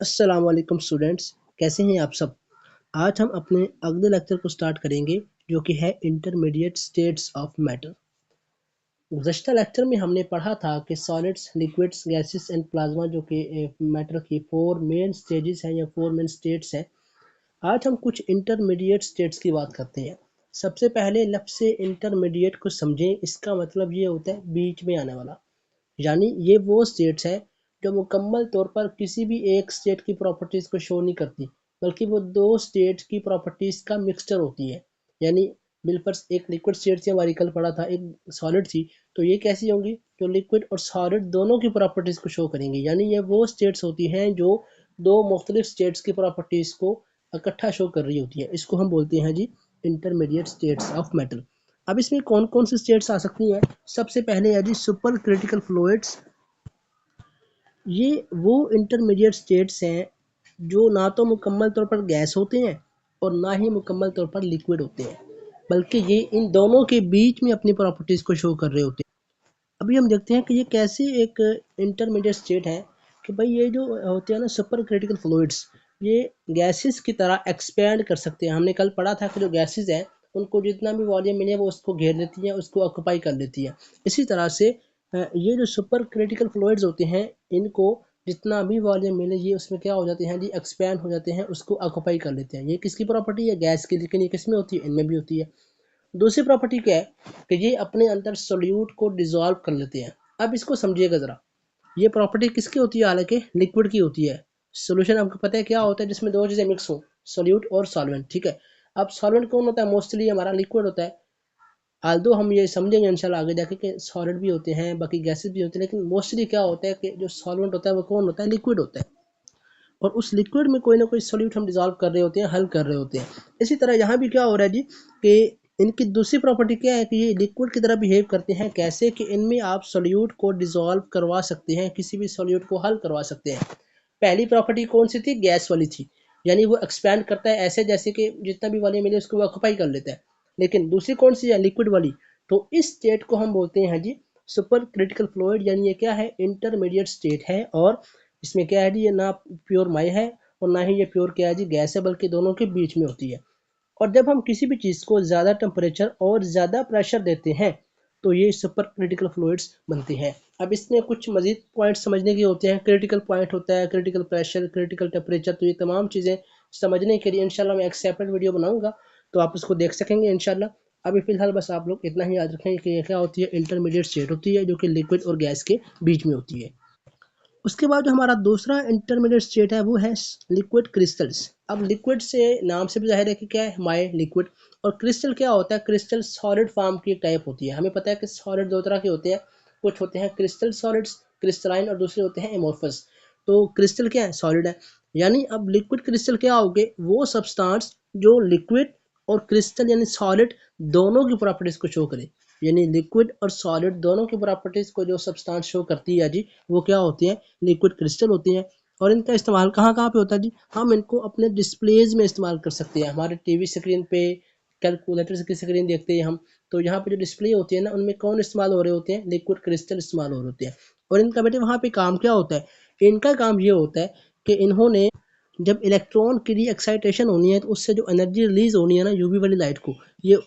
अस्सलाम वालेकुम स्टूडेंट्स, कैसे हैं आप सब। आज हम अपने अगले लेक्चर को स्टार्ट करेंगे जो कि है इंटरमीडिएट स्टेट्स ऑफ मैटर। गुज़श्ता लेक्चर में हमने पढ़ा था कि solids, liquids, gases and plasma जो कि मैटर की फोर मेन स्टेजेस हैं या फोर मेन स्टेट्स हैं। आज हम कुछ इंटरमीडिएट स्टेट्स की बात करते हैं। सबसे पहले लफ्ज़ से इंटरमीडिएट को समझें। इसका मतलब ये होता है बीच में आने वाला, यानी ये वो स्टेट्स है जो मुकम्मल तौर पर किसी भी एक स्टेट की प्रॉपर्टीज़ को शो नहीं करती, बल्कि वो दो स्टेट की प्रॉपर्टीज़ का मिक्सचर होती है। यानी बिलफर्स एक लिक्विड स्टेट थी, हमारी कल पढ़ा था, एक सॉलिड थी, तो ये कैसी होंगी, जो लिक्विड और सॉलिड दोनों की प्रॉपर्टीज़ को शो करेंगी। यानी ये वो स्टेट्स होती हैं जो दो मुख्तलिफ स्टेट्स की प्रॉपर्टीज़ को इकट्ठा शो कर रही होती है। इसको हम बोलते हैं जी इंटरमीडिएट स्टेट्स ऑफ मैटर। अब इसमें कौन कौन सी स्टेट्स आ सकती हैं। सबसे पहले है जी सुपर क्रिटिकल फ्लूइड्स। ये वो इंटरमीडिएट स्टेट्स हैं जो ना तो मुकम्मल तौर पर गैस होते हैं और ना ही मुकम्मल तौर पर लिक्विड होते हैं, बल्कि ये इन दोनों के बीच में अपनी प्रॉपर्टीज़ को शो कर रहे होते हैं। अभी हम देखते हैं कि ये कैसे एक इंटरमीडिएट स्टेट है कि भाई ये जो होते हैं ना सुपर क्रिटिकल फ्लूइड्स, ये गैसेस की तरह एक्सपैंड कर सकते हैं। हमने कल पढ़ा था कि जो गैसेस हैं उनको जितना भी वॉल्यूम मिले वो उसको घेर लेती हैं, उसको ऑक्यूपाई कर लेती हैं। इसी तरह से ये जो सुपर क्रिटिकल फ्लूइड्स होते हैं, इनको जितना भी वॉल्यूम मिले ये उसमें क्या हो जाते हैं जी, एक्सपैंड हो जाते हैं, उसको ऑक्यूपाई कर लेते हैं। ये किसकी प्रॉपर्टी है, गैस की, लेकिन ये किस में होती है, इनमें भी होती है। दूसरी प्रॉपर्टी क्या है कि ये अपने अंदर सोल्यूट को डिसॉल्व कर लेते हैं। अब इसको समझिएगा ज़रा, ये प्रॉपर्टी किसकी होती है, हालांकि लिक्विड की होती है। सोल्यूशन आपको पता है क्या होता है, जिसमें दो चीज़ें मिक्स हो, सोल्यूट और सॉल्वेंट, ठीक है। अब सॉल्वेंट कौन होता है, मोस्टली हमारा लिक्विड होता है। आल्दो हम ये समझेंगे इंशाल्लाह आगे जाके कि सॉलिड भी होते हैं, बाकी गैसेस भी होते हैं, लेकिन मोस्टली क्या होता है कि जो सॉल्वेंट होता है वो कौन होता है, लिक्विड होता है। और उस लिक्विड में कोई ना कोई सोल्यूट हम डिजॉल्व कर रहे होते हैं, हल कर रहे होते हैं। इसी तरह यहाँ भी क्या हो रहा है जी कि इनकी दूसरी प्रॉपर्टी क्या है कि ये लिक्विड की तरह बिहेव करते हैं। कैसे कि इनमें आप सोल्यूट को डिजॉल्व करवा सकते हैं, किसी भी सोल्यूट को हल करवा सकते हैं। पहली प्रॉपर्टी कौन सी थी, गैस वाली थी, यानी वो एक्सपैंड करता है ऐसे जैसे कि जितना भी वॉल्यूम मिले उसको वो ऑक्यूपाई कर लेता है। लेकिन दूसरी कौन सी है, लिक्विड वाली। तो इस स्टेट को हम बोलते हैं जी सुपर क्रिटिकल फ्लूइड, यानी ये क्या है, इंटरमीडिएट स्टेट है। और इसमें क्या है जी, ये ना प्योर माई है और ना ही ये प्योर क्या है जी, गैस है, बल्कि दोनों के बीच में होती है। और जब हम किसी भी चीज़ को ज़्यादा टेम्परेचर और ज़्यादा प्रेशर देते हैं तो ये सुपर क्रिटिकल फ्लूइड्स बनते हैं। अब इसमें कुछ मज़ीद पॉइंट समझने के होते हैं। क्रिटिकल पॉइंट होता है, क्रिटिकल प्रेशर, क्रिटिकल टेम्परेचर। तो ये तमाम चीज़ें समझने के लिए इंशाल्लाह मैं एक सेपरेट वीडियो बनाऊंगा, तो आप उसको देख सकेंगे इंशाल्लाह। अभी फ़िलहाल बस आप लोग इतना ही याद रखेंगे कि ये क्या होती है, इंटरमीडिएट स्टेट होती है जो कि लिक्विड और गैस के बीच में होती है। उसके बाद जो हमारा दूसरा इंटरमीडिएट स्टेट है वो है लिक्विड क्रिस्टल्स। अब लिक्विड से नाम से भी जाहिर है कि क्या है, माई लिक्विड। और क्रिस्टल क्या होता है, क्रिस्टल सॉलिड फॉर्म की टाइप होती है। हमें पता है कि सॉलिड दो तरह के होते हैं, कुछ होते हैं क्रिस्टल सॉलिड्स, क्रिस्टलाइन, और दूसरे होते हैं एमोर्फस। तो क्रिस्टल क्या है, सॉलिड है। यानी अब लिक्विड क्रिस्टल क्या होगे, वो सब्सटेंस जो लिक्विड और क्रिस्टल यानी सॉलिड दोनों की प्रॉपर्टीज को शो करे। यानी लिक्विड और सॉलिड दोनों की प्रॉपर्टीज को जो सब्सटेंस शो करती है जी, वो क्या होती है, लिक्विड क्रिस्टल होती हैं। और इनका इस्तेमाल कहाँ कहाँ पे होता है जी, हम इनको अपने डिस्प्लेज में इस्तेमाल कर सकते हैं। हमारे टीवी स्क्रीन पे, कैलकुलेटर की स्क्रीन देखते हैं हम, तो यहाँ पे जो डिस्प्ले होती है ना, उनमें कौन इस्तेमाल हो रहे होते हैं, लिक्विड क्रिस्टल इस्तेमाल हो रहे होते हैं। और इनका बेटे वहाँ पे काम क्या होता है, इनका काम ये होता है कि इन्होंने जब इलेक्ट्रॉन की री एक्साइटेशन होनी है तो उससे जो एनर्जी रिलीज होनी है ना, यूवी वाली लाइट को, ये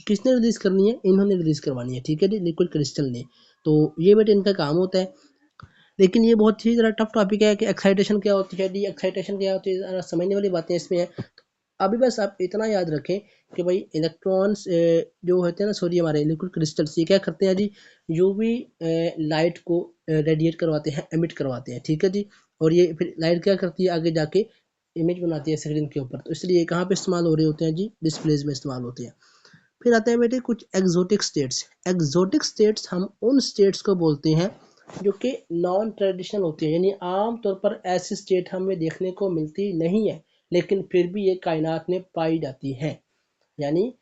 किसने रिलीज करनी है, इन्होंने रिलीज करवानी है, ठीक है जी, लिक्विड क्रिस्टल ने। तो ये बेटे इनका काम होता है। लेकिन ये बहुत ही ज़रा टफ टॉपिक है कि एक्साइटेशन क्या होती है, डी एक्साइटेशन क्या होती है, ज़रा समझने वाली बातें इसमें है। अभी बस आप इतना याद रखें कि भाई इलेक्ट्रॉन्स जो होते हैं ना, सॉरी हमारे लिक्विड क्रिस्टल्स, ये क्या करते हैं जी, यूवी लाइट को रेडिएट करवाते हैं, एमिट करवाते हैं, ठीक है जी। और ये फिर लाइट क्या करती है, आगे जाके इमेज बनाती है स्क्रीन के ऊपर। तो इसलिए कहाँ पे इस्तेमाल हो रहे होते हैं जी, डिस्प्लेज में इस्तेमाल होते हैं। फिर आते हैं बेटे कुछ एग्जोटिक स्टेट्स। एग्जोटिक स्टेट्स हम उन स्टेट्स को बोलते हैं जो कि नॉन ट्रेडिशनल होती है, यानी आम तौर पर ऐसी स्टेट हमें देखने को मिलती नहीं है, लेकिन फिर भी ये कायनात में पाई जाती हैं। यानी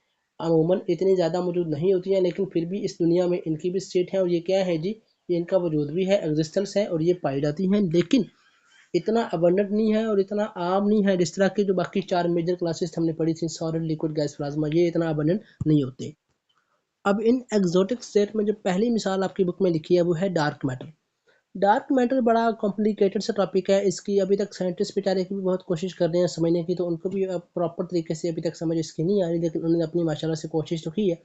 अमूमन इतनी ज़्यादा मौजूद नहीं होती हैं, लेकिन फिर भी इस दुनिया में इनकी भी स्टेट है। और ये क्या है जी, ये इनका वजूद भी है, एग्जिस्टेंस है, और ये पाई जाती हैं। लेकिन इतना अबंडेंट नहीं है और इतना आम नहीं है जिस तरह की जो बाकी 4 मेजर क्लासेस हमने पढ़ी थी, सॉलिड, लिक्विड, गैस, प्लाज्मा, ये इतना अबंडेंट नहीं होते। अब इन एक्सोटिक स्टेट में जो पहली मिसाल आपकी बुक में लिखी है वो है डार्क मैटर। डार्क मैटर बड़ा कॉम्प्लिकेटेड सा टॉपिक है, इसकी अभी तक साइंटिस्ट बेचारे की भी बहुत कोशिश कर रहे हैं समझने की, तो उनको भी प्रॉपर तरीके से अभी तक समझ इसकी नहीं आ रही, लेकिन उन्होंने अपनी माशाल्लाह से कोशिश तो की है।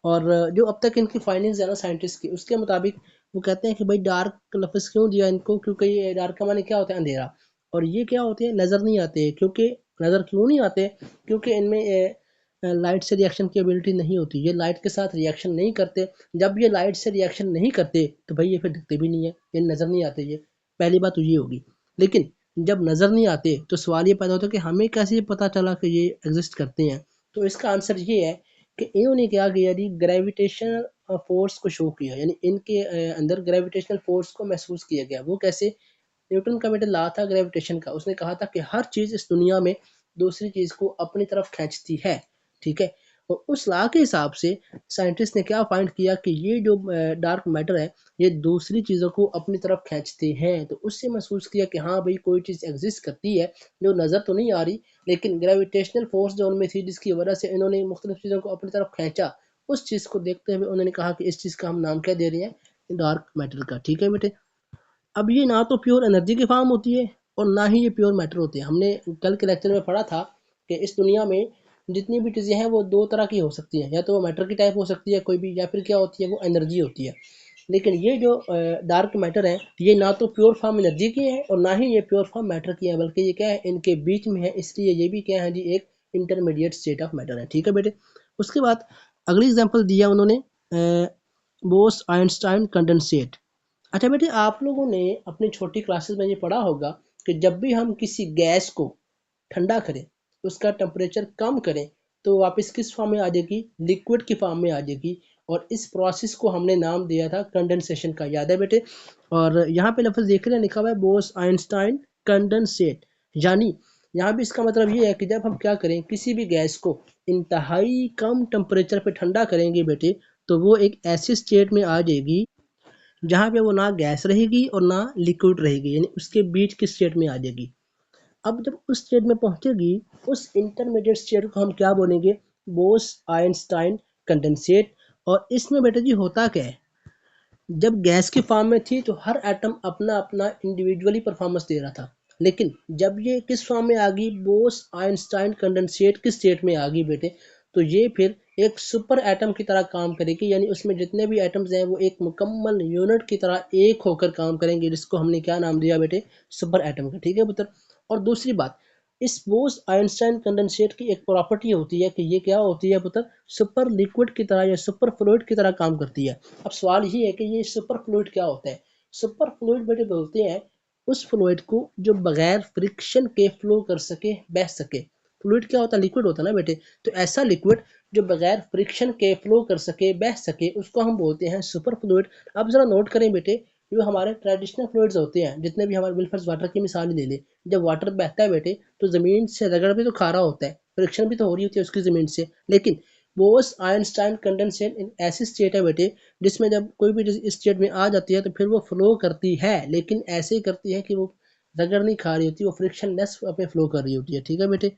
और जो अब तक इनकी फाइंडिंग्स है ना साइंटिस्ट की, उसके मुताबिक वो कहते हैं कि भाई डार्क लफ्ज़ क्यों दिया इनको, क्योंकि ये डार्क का माने क्या होता है, अंधेरा। और ये क्या होते हैं, नज़र नहीं आते। क्योंकि नज़र क्यों नहीं आते, क्योंकि इनमें लाइट से रिएक्शन की एबिलिटी नहीं होती, ये लाइट के साथ रिएक्शन नहीं करते। जब ये लाइट से रिएक्शन नहीं करते तो भाई ये फिर दिखते भी नहीं है, ये नज़र नहीं आते। ये पहली बात तो ये होगी। लेकिन जब नज़र नहीं आते तो सवाल ये पैदा होता है कि हमें कैसे पता चला कि ये एग्जिस्ट करते हैं। तो इसका आंसर ये है कि इन्होंने क्या किया जी, ग्रेविटेशनल फोर्स को शो किया, यानी इनके अंदर ग्रेविटेशनल फोर्स को महसूस किया गया। वो कैसे, न्यूटन का बेटा लॉ था ग्रेविटेशन का, उसने कहा था कि हर चीज़ इस दुनिया में दूसरी चीज़ को अपनी तरफ खींचती है, ठीक है। और उस लॉ के हिसाब से साइंटिस्ट ने क्या फाइंड किया कि ये जो डार्क मैटर है ये दूसरी चीज़ों को अपनी तरफ खींचते हैं। तो उससे महसूस किया कि हाँ भाई कोई चीज़ एग्जिस्ट करती है जो नज़र तो नहीं आ रही, लेकिन ग्रेविटेशनल फोर्स जो उनमें थी जिसकी वजह से इन्होंने मुख्तलिफ चीज़ों को अपनी तरफ खींचा, उस चीज़ को देखते हुए उन्होंने कहा कि इस चीज़ का हम नाम क्या दे रहे हैं, डार्क मैटर का, ठीक है बेटे। अब ये ना तो प्योर एनर्जी की फॉर्म होती है और ना ही ये प्योर मैटर होती है। हमने कल के लेक्चर में पढ़ा था कि इस दुनिया में जितनी भी चीज़ें हैं वो दो तरह की हो सकती हैं, या तो वो मैटर की टाइप हो सकती है कोई भी, या फिर क्या होती है वो एनर्जी होती है। लेकिन ये जो डार्क मैटर है ये ना तो प्योर फॉर्म एनर्जी की है और ना ही ये प्योर फॉर्म मैटर की है, बल्कि ये क्या है, इनके बीच में है। इसलिए ये भी क्या है जी, एक इंटरमीडिएट स्टेट ऑफ मैटर है, ठीक है बेटे। उसके बाद अगली एग्जाम्पल दिया उन्होंने बोस आइंस्टाइन कंडेंसेट। अच्छा बेटे, आप लोगों ने अपनी छोटी क्लासेस में ये पढ़ा होगा कि जब भी हम किसी गैस को ठंडा करें, उसका टेम्परेचर कम करें, तो वापस किस फॉर्म में आ जाएगी, लिक्विड की फॉर्म में आ जाएगी। और इस प्रोसेस को हमने नाम दिया था कंडेंसेशन का, याद है बेटे। और यहाँ पे लफ्ज़ देख रहे हैं, लिखा हुआ है बोस आइंस्टाइन कंडेंसेट। यानी यहाँ भी इसका मतलब ये है कि जब हम क्या करें, किसी भी गैस को इंतहाई कम टेम्परेचर पे ठंडा करेंगे बेटे, तो वो एक ऐसी स्टेट में आ जाएगी जहाँ पे वो ना गैस रहेगी और ना लिक्विड रहेगी, यानी उसके बीच की स्टेट में आ जाएगी। अब जब उस स्टेट में पहुंचेगी, उस इंटरमीडिएट स्टेट को हम क्या बोलेंगे, बोस आइंस्टाइन कंडेंसेट। और इसमें बेटा जी होता क्या है, जब गैस की फॉर्म में थी तो हर एटम अपना अपना इंडिविजुअली परफॉर्मेंस दे रहा था। लेकिन जब ये किस फॉर्म में आ गई, बोस आइंस्टाइन कंडेंसेट की स्टेट में आ गई बेटे, तो ये फिर एक सुपर एटम की तरह काम करेगी, यानी उसमें जितने भी एटम्स हैं वो एक मुकम्मल यूनिट की तरह एक होकर काम करेंगे, जिसको हमने क्या नाम दिया बेटे, सुपर एटम का, ठीक है पुत्र। और दूसरी बात, इस बोस आइंस्टाइन कंडेंसेट की एक प्रॉपर्टी होती है कि ये क्या होती है पुत्र, सुपर लिक्विड की तरह या सुपर फ्लूइड की तरह काम करती है। अब सवाल ये है कि ये सुपर फ्लूइड क्या होता है। सुपर फ्लूइड बेटे बोलते हैं उस फ्लूइड को जो बगैर फ्रिक्शन के फ्लो कर सके, बह सके। फ्लूइड क्या होता है, लिक्विड होता है ना बेटे। तो ऐसा लिक्विड जो बगैर फ्रिक्शन के फ्लो कर सके, बह सके, उसको हम बोलते हैं सुपर फ्लूइड। अब जरा नोट करें बेटे, जो हमारे ट्रेडिशनल फ्लूइड्स होते हैं, जितने भी हमारे विल्फर्स वाटर की मिसाल ही ले ले, जब वाटर बहता है बेटे तो ज़मीन से रगड़ भी तो खा रहा होता है, फ्रिक्शन भी तो हो रही होती है उसकी ज़मीन से। लेकिन बोस आइंस्टाइन कंडेंसेट इन ऐसी स्टेट है बेटे जिसमें जब कोई भी इस स्टेट में आ जाती है तो फिर वो फ्लो करती है, लेकिन ऐसे ही करती है कि वो रगड़ नहीं खा रही होती, वो फ्रिक्शन लेस पे फ्लो कर रही होती है, ठीक है बेटे।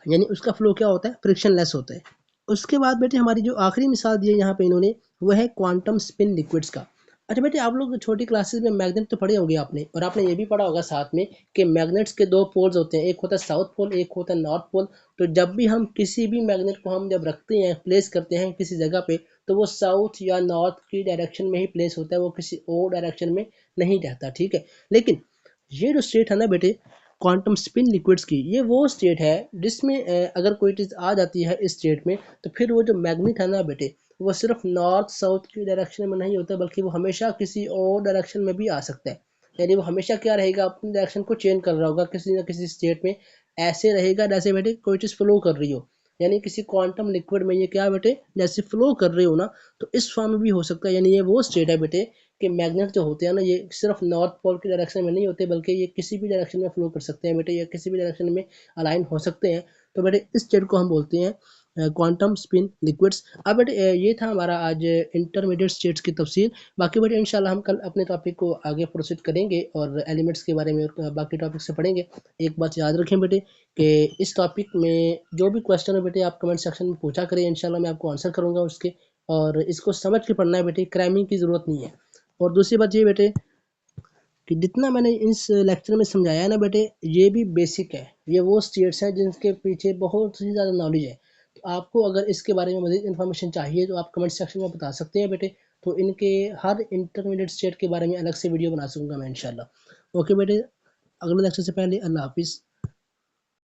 यानी उसका फ्लो क्या होता है, फ्रिक्शन लेस होता है। उसके बाद बेटे हमारी जो आखिरी मिसाल दी है यहाँ पे इन्होंने, वो है क्वांटम स्पिन लिक्विड्स का। अच्छा बेटे, आप लोग छोटी क्लासेस में मैग्नेट तो पढ़े होंगे आपने, और आपने ये भी पढ़ा होगा साथ में कि मैग्नेट्स के दो पोल्स होते हैं, एक होता है साउथ पोल, एक होता है नॉर्थ पोल। तो जब भी हम किसी भी मैग्नेट को हम जब रखते हैं, प्लेस करते हैं किसी जगह पे, तो वो साउथ या नॉर्थ की डायरेक्शन में ही प्लेस होता है, वो किसी और डायरेक्शन में नहीं रहता, ठीक है। लेकिन ये जो स्टेट है ना बेटे क्वांटम स्पिन लिक्विड्स की, ये वो स्टेट है जिसमें अगर कोई चीज़ आ जाती है इस स्टेट में, तो फिर वो जो मैग्नेट है ना बेटे, वो सिर्फ नॉर्थ साउथ की डायरेक्शन में नहीं होता, बल्कि वो हमेशा किसी और डायरेक्शन में भी आ सकता है। यानी वो हमेशा क्या रहेगा, अपनी डायरेक्शन को चेंज कर रहा होगा किसी ना किसी स्टेट में। ऐसे रहेगा जैसे बेटे कोई चीज़ फ्लो कर रही हो, यानी किसी क्वांटम लिक्विड में ये क्या बेटे, जैसे फ्लो कर रही हो ना, तो इस फॉर्म में भी हो सकता है। यानी ये वो स्टेट है बेटे कि मैग्नेट जो होते हैं ना, ये सिर्फ नॉर्थ पोल की डायरेक्शन में नहीं होते, बल्कि ये किसी भी डायरेक्शन में फ्लो कर सकते हैं बेटे, या किसी भी डायरेक्शन में अलाइन हो सकते हैं। तो बेटे इस स्टेट को हम बोलते हैं क्वांटम स्पिन लिक्विड्स। अब बेटे ये था हमारा आज इंटरमीडिएट स्टेट्स की तफसील। बाकी बेटे इंशाल्लाह हम कल अपने टॉपिक को आगे प्रोसीड करेंगे और एलिमेंट्स के बारे में और बाकी टॉपिक से पढ़ेंगे। एक बात याद रखें बेटे कि इस टॉपिक में जो भी क्वेश्चन है बेटे आप कमेंट सेक्शन में पूछा करें, इंशाल्लाह मैं आपको आंसर करूँगा उसके, और इसको समझ के पढ़ना है बेटे, क्रैमिंग की ज़रूरत नहीं है। और दूसरी बात ये बेटे कि जितना मैंने इस लेक्चर में समझाया है ना बेटे, ये भी बेसिक है, ये वो स्टेट्स हैं जिनके पीछे बहुत ही ज़्यादा नॉलेज है। तो आपको अगर इसके बारे में मज़ीद इन्फॉर्मेशन चाहिए तो आप कमेंट सेक्शन में बता सकते हैं बेटे, तो इनके हर इंटरमीडिएट स्टेट के बारे में अलग से वीडियो बना सकूँगा मैं इंशाल्लाह। ओके बेटे, अगले लेक्चर से पहले अल्लाह हाफिज़।